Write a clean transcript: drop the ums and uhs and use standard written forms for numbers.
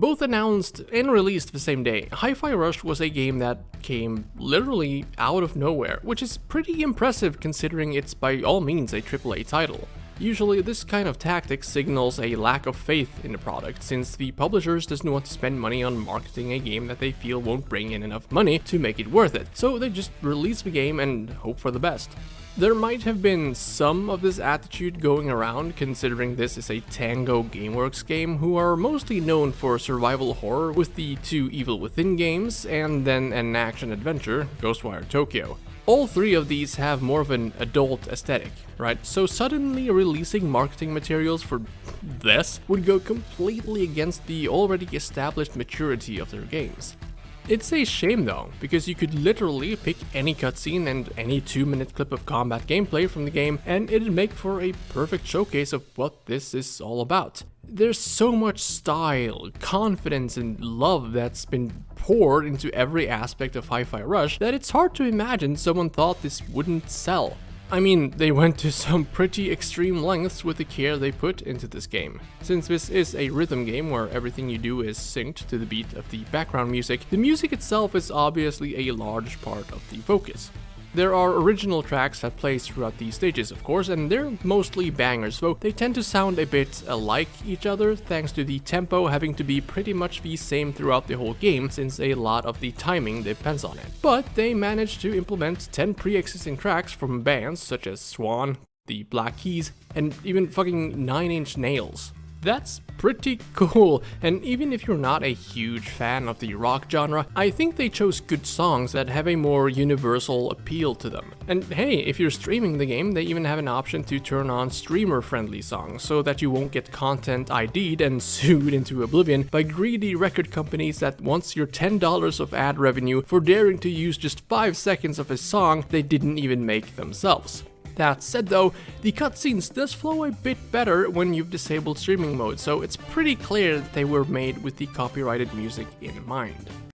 Both announced and released the same day, Hi-Fi Rush was a game that came literally out of nowhere, which is pretty impressive considering it's by all means a AAA title. Usually this kind of tactic signals a lack of faith in the product, since the publishers doesn't want to spend money on marketing a game that they feel won't bring in enough money to make it worth it, so they just release the game and hope for the best. There might have been some of this attitude going around, considering this is a Tango Gameworks game, who are mostly known for survival horror with the two Evil Within games, and then an action-adventure, Ghostwire Tokyo. All three of these have more of an adult aesthetic, right? So suddenly releasing marketing materials for this would go completely against the already established maturity of their games. It's a shame though, because you could literally pick any cutscene and any 2-minute clip of combat gameplay from the game and it'd make for a perfect showcase of what this is all about. There's so much style, confidence and love that's been poured into every aspect of Hi-Fi Rush that it's hard to imagine someone thought this wouldn't sell. I mean, they went to some pretty extreme lengths with the care they put into this game. Since this is a rhythm game where everything you do is synced to the beat of the background music, the music itself is obviously a large part of the focus. There are original tracks that play throughout these stages, of course, and they're mostly bangers, though they tend to sound a bit alike each other thanks to the tempo having to be pretty much the same throughout the whole game, since a lot of the timing depends on it. But they managed to implement 10 pre-existing tracks from bands such as Swan, the Black Keys, and even fucking 9 Inch Nails. That's pretty cool, and even if you're not a huge fan of the rock genre, I think they chose good songs that have a more universal appeal to them. And hey, if you're streaming the game, they even have an option to turn on streamer-friendly songs, so that you won't get content ID'd and sued into oblivion by greedy record companies that wants your $10 of ad revenue for daring to use just 5 seconds of a song they didn't even make themselves. That said though, the cutscenes does flow a bit better when you've disabled streaming mode, so it's pretty clear that they were made with the copyrighted music in mind.